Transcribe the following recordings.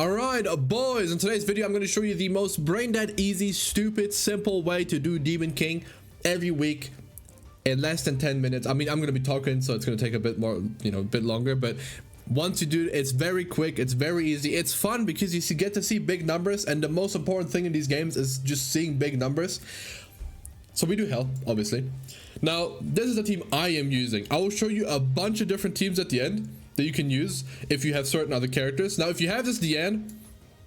Alright boys, in today's video I'm going to show you the most brain dead easy, stupid, simple way to do Demon King every week in less than 10 minutes. I mean, I'm going to be talking, so it's going to take a bit more, a bit longer, but once you do it, it's very quick, it's very easy, it's fun because you get to see big numbers, and the most important thing in these games is just seeing big numbers. So we do hell, obviously. Now, this is the team I am using. I will show you a bunch of different teams at the end that you can use if you have certain other characters. Now, if you have this Diane,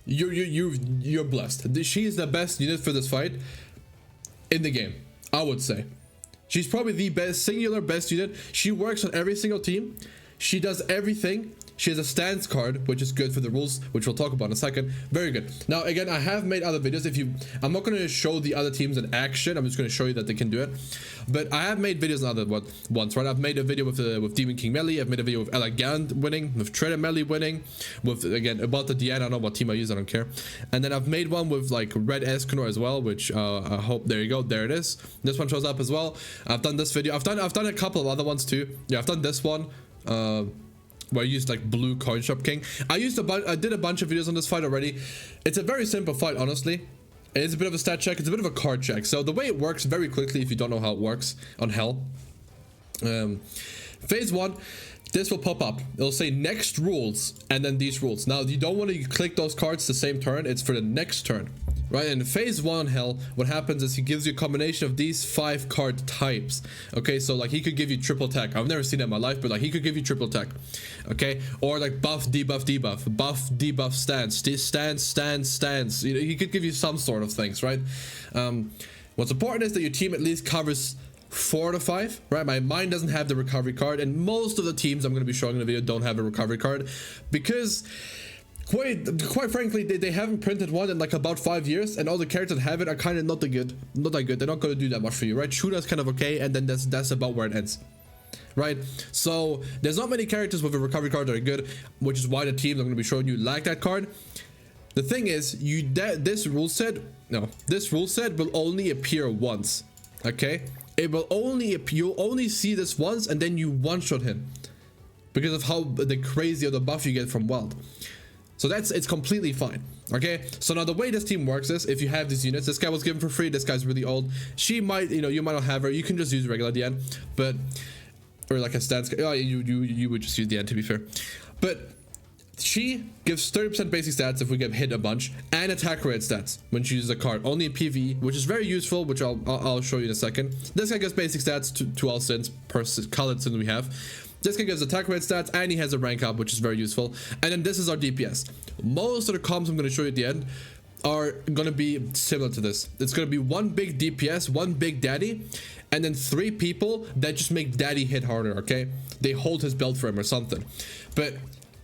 you're blessed. She is the best unit for this fight in the game, I would say. She's probably the best, singular best unit. She works on every single team. She does everything. She has a stance card, which is good for the rules, which we'll talk about in a second. Very good. Now, again, I have made other videos. I'm not going to show the other teams in action. I'm just going to show you that they can do it. But I have made videos on other ones, right? I've made a video with Demon King Meli. I've made a video with GALAND winning, with Trader Meli winning, with, again, about the Diana. I don't know what team I use. I don't care. And then I've made one with, like, Red Escanor as well, which I hope, there you go. There it is. This one shows up as well. I've done this video. I've done a couple of other ones too. Yeah, I've done this one. Where I used like blue coin shop king. I did a bunch of videos on this fight already. It's a very simple fight, honestly. It's a bit of a stat check, it's a bit of a card check. So the way it works very quickly, if you don't know how it works on hell, phase 1, this will pop up. It'll say next rules and then these rules. Now you don't want to click those cards the same turn, it's for the next turn, right? In phase 1 hell, what happens is he gives you a combination of these 5 card types. Okay, so like he could give you triple attack. I've never seen that in my life, but like he could give you triple attack. Okay, or like buff, debuff, debuff, buff, debuff, stance, stance. He could give you some sort of things, right? What's important is that your team at least covers 4 to 5, right? Mine doesn't have the recovery card, and most of the teams I'm going to be showing in the video don't have a recovery card because quite frankly they haven't printed one in like about 5 years, and all the characters that have it are kind of not that good. They're not going to do that much for you, right? Shooter's kind of okay, and then that's about where it ends, right? So there's not many characters with a recovery card that are good, which is why the teams I'm going to be showing you lack that card. The thing is, this rule set will only appear once. Okay, it will you'll only see this once, and then you one-shot him because of how the crazy of the buff you get from Wild. So it's completely fine. Okay, so now the way this team works is, if you have these units, this guy was given for free, this guy's really old, she might, you might not have her, you can just use regular DN, but, or like a stance, oh, you would just use DN, to be fair, but she gives 30% basic stats if we get hit a bunch, and attack rate stats when she uses a card, only in PvE, which is very useful, which I'll show you in a second. This guy gets basic stats to all sins per colored sin we have. This guy gives attack rate stats, and he has a rank up, which is very useful. And then this is our DPS. Most of the comps I'm going to show you at the end are going to be similar to this. It's going to be one big DPS, one big daddy, and then 3 people that just make daddy hit harder, okay? They hold his belt for him or something. But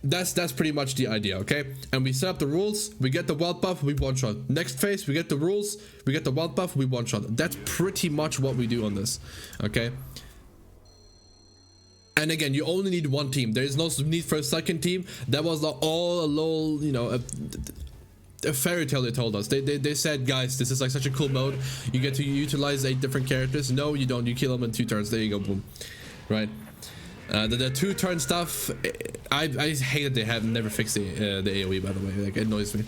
that's pretty much the idea, okay? And we set up the rules, we get the wild buff, we one-shot. Next phase, we get the rules, we get the wild buff, we one-shot. That's pretty much what we do on this, okay? And again, you only need one team. There is no need for a second team. That was all a little, a fairy tale they told us. They said, guys, this is like such a cool mode. You get to utilize 8 different characters. No, you don't. You kill them in 2 turns. There you go, boom. Right? The 2-turn stuff, I hate that they have never fixed the AoE, by the way. Like, it annoys me.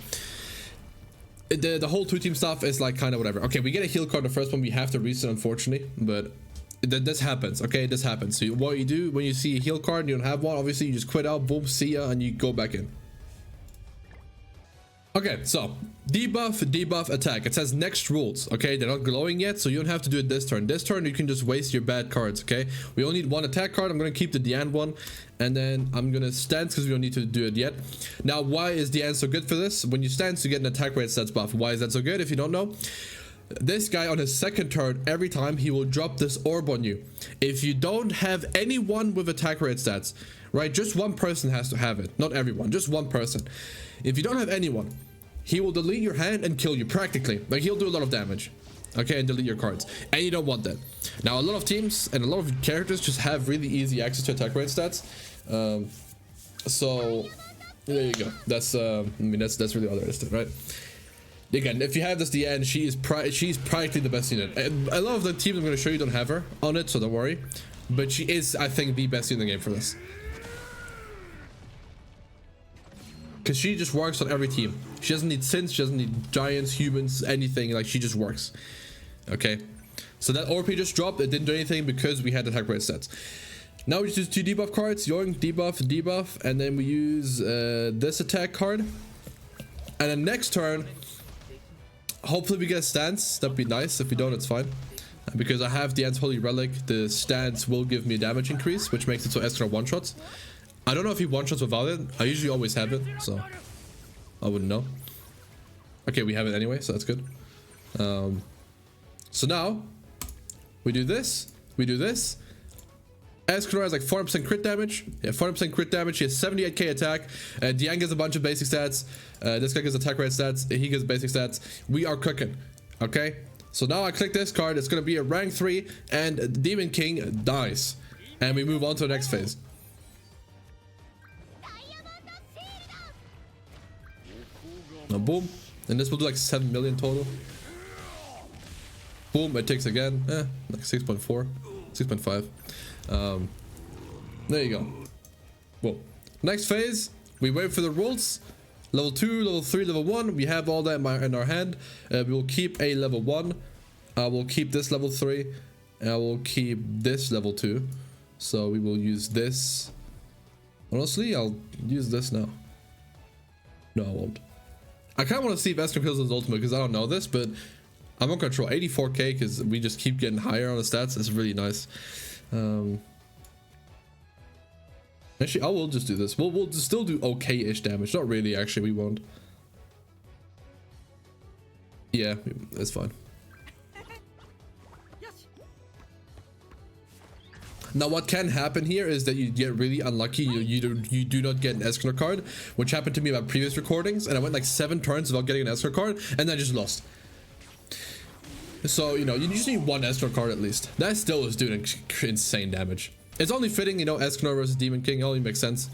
The whole 2-team stuff is like kind of whatever. Okay, we get a heal card the first one. We have to reset, unfortunately, but this happens. Okay, this happens. So what you do when you see a heal card and you don't have one, obviously you just quit out, boom, see ya, and you go back in. Okay, so debuff, attack. It says next rules. Okay, they're not glowing yet, so you don't have to do it this turn. This turn you can just waste your bad cards. Okay, we only need 1 attack card. I'm gonna keep the Diane one, and then I'm gonna stance because we don't need to do it yet. Now, why is Diane so good for this? When you stance, you get an attack rate stats buff. Why is that so good? If you don't know, this guy on his second turn, every time he will drop this orb on you. If you don't have anyone with attack rate stats, right, just one person has to have it, not everyone, just one person. If you don't have anyone, he will delete your hand and kill you practically. Like, he'll do a lot of damage, okay, and delete your cards, and you don't want that. Now, a lot of teams and a lot of characters just have really easy access to attack rate stats, so there you go. That's I mean, that's really all there is to it, right? Again, if you have this DN, she's practically the best unit. A lot of the teams I'm going to show you don't have her on it, so don't worry. But she is, I think, the best unit in the game for this. because she just works on every team. She doesn't need synths, she doesn't need giants, humans, anything. Like, she just works. Okay, so that ORP just dropped. It didn't do anything because we had attack rate stats. Now we just use 2 debuff cards, yoink, debuff, debuff, and then we use this attack card. And then next turn, hopefully we get a stance. That'd be nice. If we don't, it's fine. Because I have the Ant's Holy Relic, the stance will give me a damage increase, which makes it so Escanor one-shots. I don't know if he one-shots without it. I usually always have it, so I wouldn't know. Okay, we have it anyway, so that's good. So now, we do this, Escanor has like 40% crit damage. Yeah, 40% crit damage. He has 78k attack. Diane gets a bunch of basic stats. This guy gets attack rate stats. He gets basic stats. We are cooking. Okay? So now I click this card. It's going to be a rank 3. And Demon King dies. And we move on to the next phase. Now, boom. And this will do like 7 million total. Boom. It takes again. Like 6.4. 6.5. There you go. Well, next phase, we wait for the rules. Level 2, level 3, level 1. We have all that in our hand. We will keep a level 1. I will keep this level 3. And I will keep this level 2. So we will use this. Honestly, I'll use this now. No, I won't. I kind of want to see if Escanor kills his ultimate because I don't know this, but I'm on control. 84k because we just keep getting higher on the stats. It's really nice. Actually, I will just do this. We'll just still do okay-ish damage. Not really, actually. We won't. Yeah, that's fine. Now, what can happen here is that you get really unlucky. You do not get an Escanor card, which happened to me about previous recordings, and I went like 7 turns without getting an Escanor card, and then I just lost. So, you know, you just need 1 Escanor card at least. That still is doing insane damage. It's only fitting, you know, Escanor versus Demon King. It only makes sense.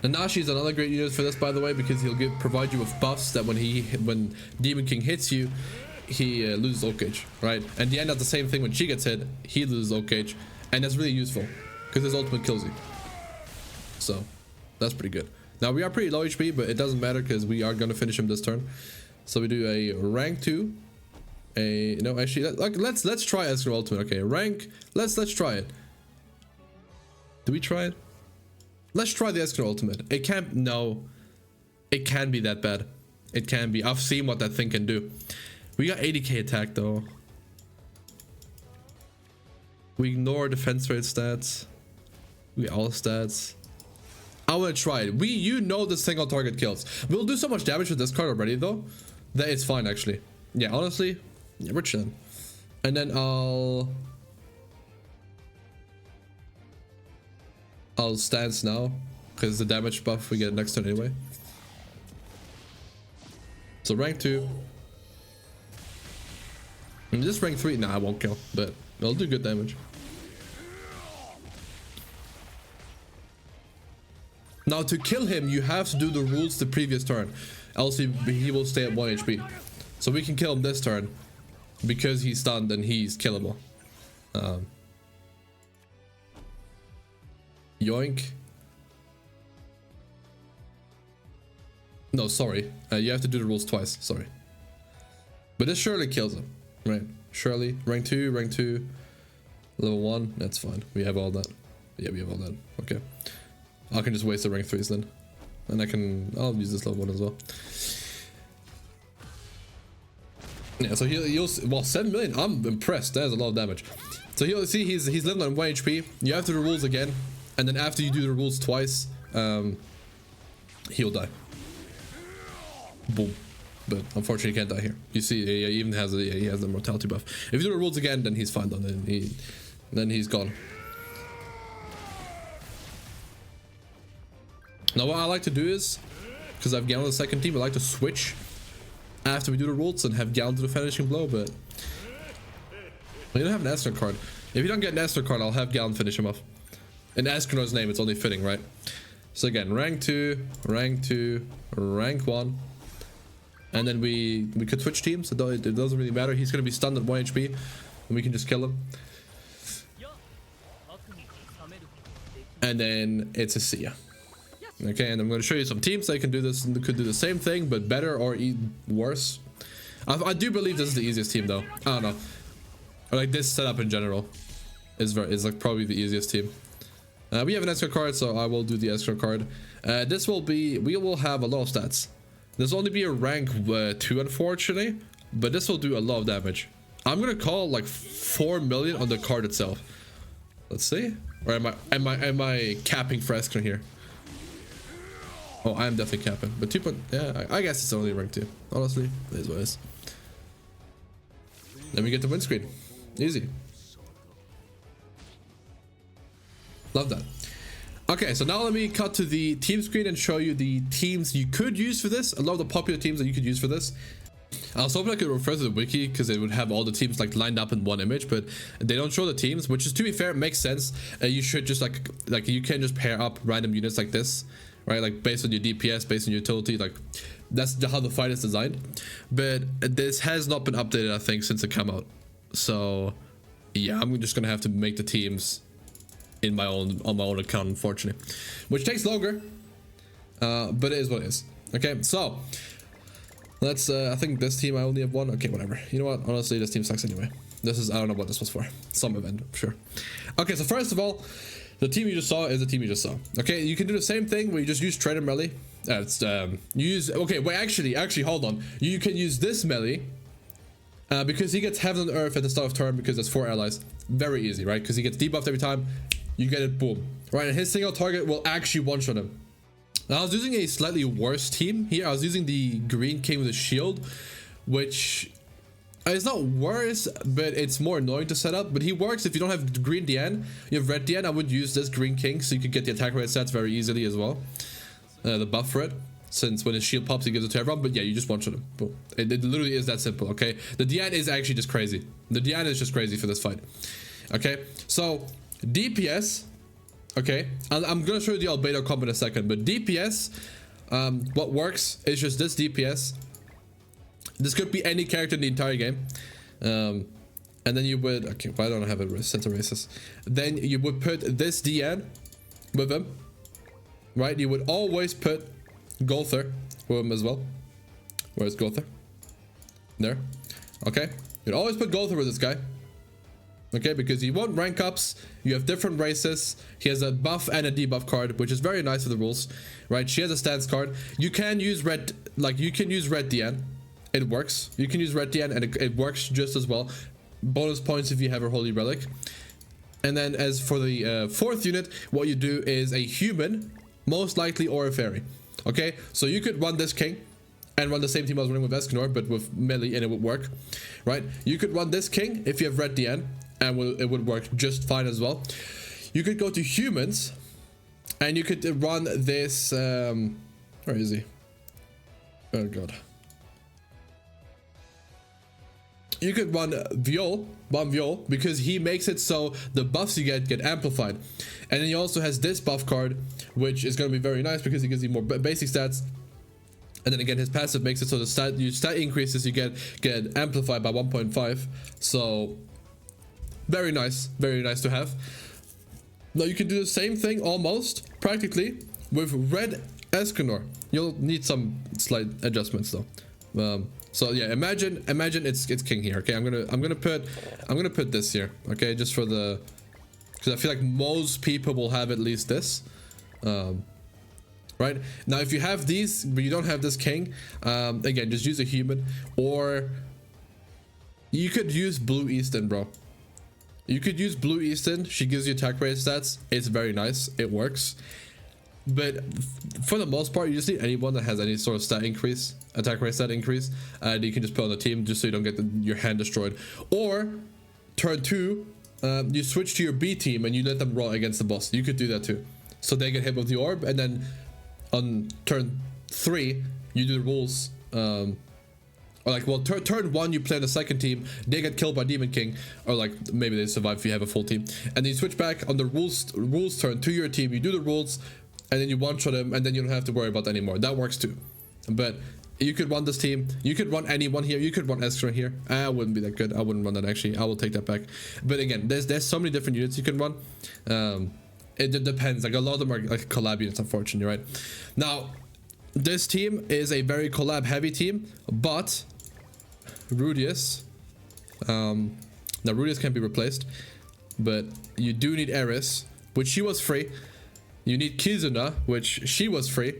NANASHI is another great unit for this, by the way, because he'll provide you with buffs that when Demon King hits you, he loses ult gauge, right? And the end does the same thing when she gets hit, he loses ult gauge, and that's really useful because his ultimate kills you. So that's pretty good. Now we are pretty low HP, but it doesn't matter because we are gonna finish him this turn. So we do a rank 2. No, actually, let's try Escanor ultimate. Okay, rank. Let's try it. Do we try it? Let's try the Escanor ultimate. It can't. No, it can be that bad. It can be. I've seen what that thing can do. We got 80k attack though. We ignore defense rate stats. We all stats. I want to try it. You know the single target kills. We'll do so much damage with this card already though that it's fine actually. Yeah, honestly, yeah, we're chilling. And then I'll stance now because the damage buff we get next turn anyway. So rank 2. And this rank 3, nah, I won't kill, but I'll do good damage. Now to kill him, you have to do the rules the previous turn, else he will stay at 1 HP. So we can kill him this turn because he's stunned and he's killable. Yoink. No, sorry. You have to do the rules twice. Sorry. But this surely kills him, right? Surely. Rank 2, rank 2. Level 1. That's fine. We have all that. Yeah, we have all that. Okay. I can just waste the rank 3s then. And I'll use this level 1 as well. Yeah, so he'll well, 7 million. I'm impressed. That is a lot of damage. So he'll see he's living on 1 HP. You have to do the rules again. And then after you do the rules twice, he'll die. Boom. But unfortunately, he can't die here. You see, he even has he has the mortality buff. If you do the rules again, then he's fine. Then he's gone. Now, what I like to do is, because I've Galland the second team, I like to switch after we do the rules and have Galland do the finishing blow. But we don't have an Escanor card. If you don't get an Escanor card, I'll have Galland finish him off. In Escanor's name, it's only fitting, right? So again, rank 2, rank 2, rank 1. And then we could switch teams. It doesn't really matter. He's going to be stunned at 1 HP. And we can just kill him. And then it's a see ya. Okay, and I'm going to show you some teams that can do this and could do the same thing, but better or worse. I do believe this is the easiest team, though. I don't know. Or like this setup in general is like probably the easiest team. We have an Escanor card, so I will do the Escanor card. This will be, we will have a lot of stats. This will only be a rank 2, unfortunately, but this will do a lot of damage. I'm gonna call like 4 million on the card itself. Let's see. Or am I capping for Escanor here? Oh, I am definitely capping. But 2. Yeah, I guess it's only rank 2. Honestly, it is what it is. Then we get the win screen. Easy. Love that. Okay, so now let me cut to the team screen and show you the teams you could use for this. A lot of the popular teams that you could use for this. I was hoping I could refer to the wiki because it would have all the teams like lined up in one image, but they don't show the teams, which is, to be fair, makes sense. You should just like you can just pair up random units like this, right? Like based on your DPS, based on your utility, like that's how the fight is designed. But this has not been updated, I think, since it came out. So yeah, I'm just gonna have to make the teams on my own account, unfortunately, which takes longer, but it is what it is. Okay, so let's I think this team I only have one. Okay, whatever. You know what, honestly, this team sucks anyway. This is, I don't know what this was for, some event, I'm sure. Okay, so first of all, the team you just saw is the team you just saw. Okay, you can do the same thing where you just use Trader Meli. Okay, wait, actually hold on, you can use this Meli because he gets Heaven and Earth at the start of turn because there's 4 allies. Very easy, right? Because he gets debuffed every time. You get it, boom. Right, and his single target will actually one-shot him. Now, I was using a slightly worse team here. I was using the Green King with a shield, which is not worse, but it's more annoying to set up. But he works if you don't have Green DN. You have Red DN. I would use this Green King so you could get the attack rate stats very easily as well. The buff for it, since when his shield pops, he gives it to everyone. But yeah, you just one-shot him. Boom. It literally is that simple, okay? The DN is actually just crazy. The DN is just crazy for this fight. Okay, so DPS, okay, I'm gonna show you the Albedo combo in a second, but DPS, what works is just this DPS. This could be any character in the entire game, and then you would, okay, why don't I have a set of races? Then you would put this DN with him, right? You would always put Gother with him as well. Where's Gother? There. Okay, you'd always put Gother with this guy. Okay, because you want rank ups, you have different races. He has a buff and a debuff card, which is very nice for the rules, right? She has a stance card. You can use red, like you can use red DN. It works. You can use red DN and it works just as well. Bonus points if you have a holy relic. And then as for the 4th unit, what you do is a human, most likely, or a fairy. Okay, so you could run this king and run the same team I was running with Escanor, but with Meli, and it would work, right? You could run this king if you have red DN, and it would work just fine as well. You could go to humans, and you could run this, where is he? Oh god. You could run Viol, because he makes it so the buffs you get amplified. And then he also has this buff card, which is going to be very nice because he gives you more basic stats. And then again, his passive makes it so the stat increases you get amplified by 1.5. So very nice to have. Now you can do the same thing almost practically with red Escanor. You'll need some slight adjustments though. So yeah, imagine it's king here. Okay, I'm gonna put this here. Okay, just for the, because I feel like most people will have at least this. Right now, if you have these but you don't have this king, again, just use a human, or you could use Blue Easton, bro. You could use Blue Easton. She gives you attack rate stats. It's very nice. It works. But for the most part, you just need anyone that has any sort of stat increase, attack rate stat increase, and you can just put on the team just so you don't get your hand destroyed. Or turn 2, you switch to your B team and you let them roll against the boss. You could do that too, so they get hit with the orb, and then on turn 3 you do the rules. Or like, well, turn 1 you play on the second team, they get killed by Demon King, or like maybe they survive if you have a full team, and then you switch back on the rules turn to your team. You do the rules, and then you one-shot him, and then you don't have to worry about that anymore. That works too. But you could run this team. You could run anyone here. You could run Escanor here. I wouldn't be that good. I wouldn't run that, actually. I will take that back. But again, there's so many different units you can run. It depends. Like a lot of them are like collab units, unfortunately, right? Now, this team is a very collab heavy team, but Rudius, now Rudius can be replaced, but you do need Eris, which she was free. You need Kizuna, which she was free.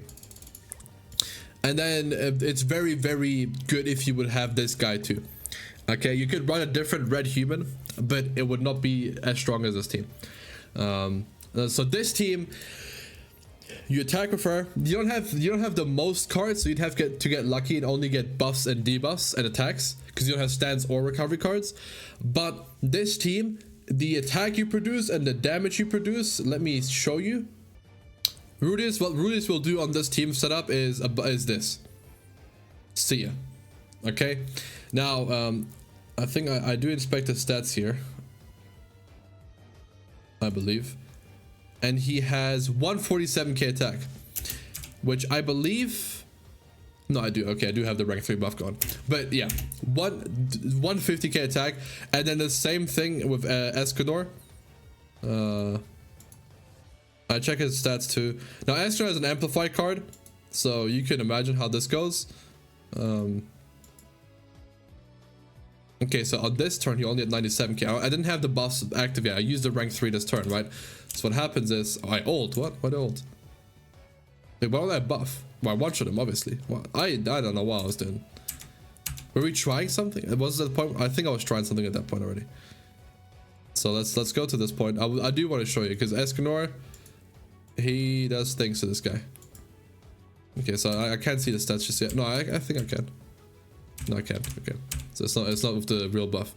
And then it's very, very good if you would have this guy too. Okay, you could run a different red human, but it would not be as strong as this team. So this team, you attack with her. You don't have the most cards, so you'd have to get lucky and only get buffs and debuffs and attacks because you don't have stands or recovery cards. But this team, the attack you produce and the damage you produce, let me show you. Rudius, what Rudius will do on this team setup is this. See ya. Okay. Now, I think I do inspect the stats here, I believe, and he has 147k attack, which I believe, no, I do. Okay, I do have the rank 3 buff going, but yeah, 150k attack, and then the same thing with Escanor. I check his stats too. Now Escanor has an amplify card, so you can imagine how this goes. Okay, so on this turn he only had 97k. I didn't have the buffs active yet. I used the rank 3 this turn, right? So what happens is I ult. What ult? Wait, why don't I buff? Well, I one-shot him, obviously. Well, I don't know what I was doing. Were we trying something? It was at the point. I think I was trying something at that point already. So let's go to this point. I do want to show you because Escanor, he does things to this guy. Okay, so I can't see the stats just yet. No, I think I can. No, I can't. Okay, so it's not with the real buff.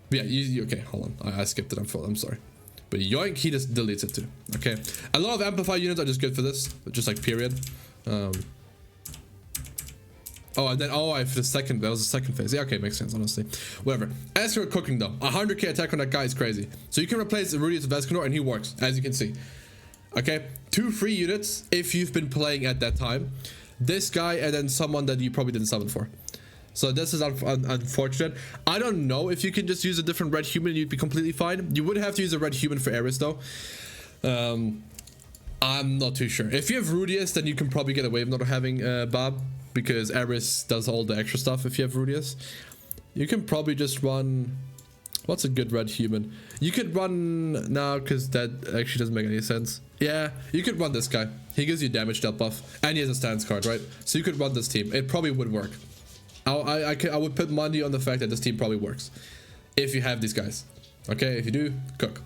But yeah, okay, hold on. I skipped it. I'm sorry. But yoink, he just deletes it too. Okay, a lot of amplify units are just good for this, just like period. Oh, and then for the second, that was the second phase. Yeah, okay, makes sense, honestly. Whatever. As for cooking though, 100k attack on that guy is crazy. So you can replace Rudius with Escanor and he works, as you can see. Okay, 2 free units if you've been playing at that time. This guy and then someone that you probably didn't summon for. So this is unfortunate. I don't know if you can just use a different red human and you'd be completely fine. You would have to use a red human for Eris though. I'm not too sure. If you have Rudius, then you can probably get away with not having Bob, because Eris does all the extra stuff if you have Rudius. You can probably just run... What's a good red human? You could run now, because that actually doesn't make any sense. Yeah, you could run this guy. He gives you damage dealt buff, and he has a stance card, right? So you could run this team. It probably would work. I would put money on the fact that this team probably works if you have these guys. Okay, if you do, cook.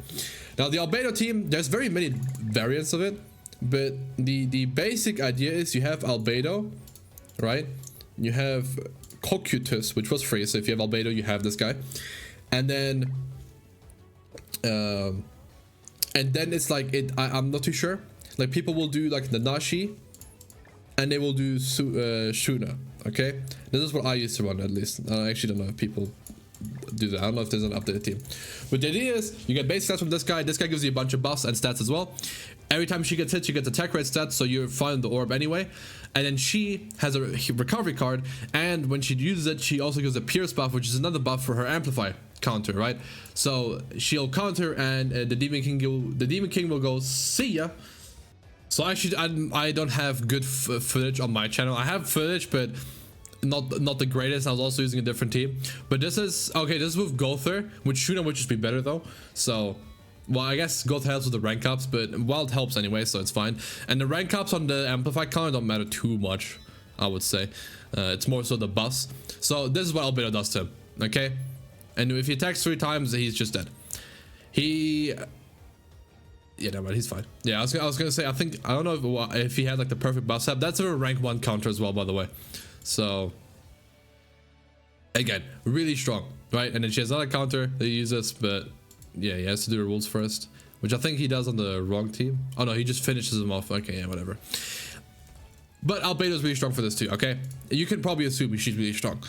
Now the Albedo team, there's very many variants of it, but the basic idea is you have Albedo, right? You have Cocytus, which was free, so if you have Albedo, you have this guy. And then it's like I'm not too sure. Like people will do like NANASHI, and they will do Shuna. Okay, this is what I used to run at least. I actually don't know if people do that. I don't know if there's an updated team. But the idea is you get base stats from this guy. This guy gives you a bunch of buffs and stats as well. Every time she gets hit, she gets attack rate stats, so you're fine in the orb anyway. And then she has a recovery card, and when she uses it, she also gives a pierce buff, which is another buff for her amplify counter, right? So she'll counter, and the Demon King will go, see ya. So actually, I don't have good footage on my channel. I have footage, but not the greatest. I was also using a different team. But this is okay. This is with Gother, which Shuna would just be better though. So, well, I guess Gother helps with the rank ups, but Wild helps anyway, so it's fine. And the rank ups on the amplified counter don't matter too much, I would say. It's more so the buffs. So this is what Albedo does to him. Okay, and if he attacks 3 times, he's just dead. Yeah, no, but he's fine. Yeah, I was gonna say, I don't know if he had like the perfect buff set. That's a rank 1 counter as well, by the way. So again, really strong, right? And then she has another counter that he uses, but yeah, he has to do the rules first, which I think he does on the wrong team. Oh no, he just finishes them off. Okay, yeah, whatever. But Albedo's really strong for this too. Okay, you can probably assume she's really strong.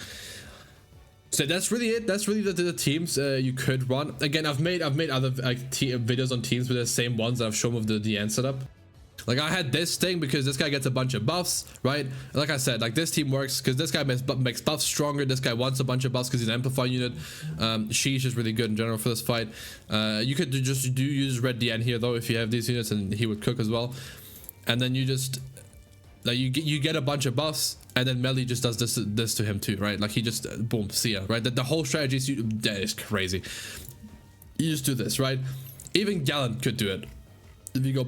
So that's really it. That's really the teams you could run. Again, I've made other like videos on teams with the same ones that I've shown with the DN setup. Like I had this thing because this guy gets a bunch of buffs, right? Like I said, like this team works because this guy makes buffs stronger. This guy wants a bunch of buffs because he's an amplify unit. She's just really good in general for this fight. You could just use Red DN here though if you have these units, and he would cook as well. And then you just like you get a bunch of buffs, and then Meli just does this to him too, right? Like he just boom, see ya, right? The whole strategy that is crazy. You just do this, right? Even GALAND could do it. If you go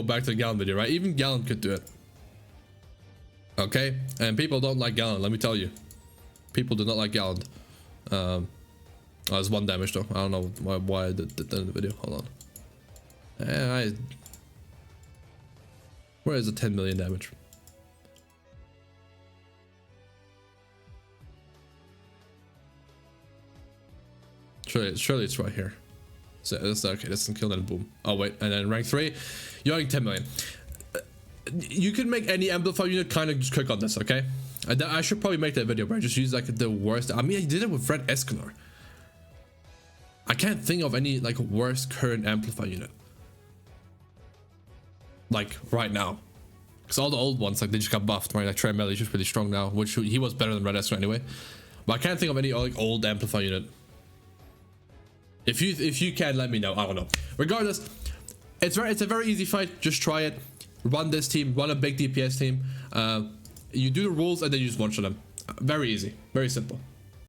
back to the GALAND video, right? Even GALAND could do it. Okay, and people don't like GALAND. Let me tell you, people do not like GALAND. Oh, it's 1 damage though. I don't know why I did that in the video. Hold on. Where is the 10 million damage? Surely it's right here. So that's okay. That's kill that, boom. Oh wait, and then rank 3, you're getting 10 million. You can make any amplify unit kind of just click on this, okay? I should probably make that video, but I just use like the worst. I mean, I did it with Red Escanor. I can't think of any like worst current amplify unit. Like right now. Because all the old ones, like they just got buffed, right? Like Trey Meli is just really strong now, which he was better than Red Escanor anyway. But I can't think of any like old amplify unit. If you can, let me know. I don't know. Regardless, it's a very easy fight. Just try it. Run this team. Run a big DPS team. You do the rules and then you just one-shot them. Very easy. Very simple.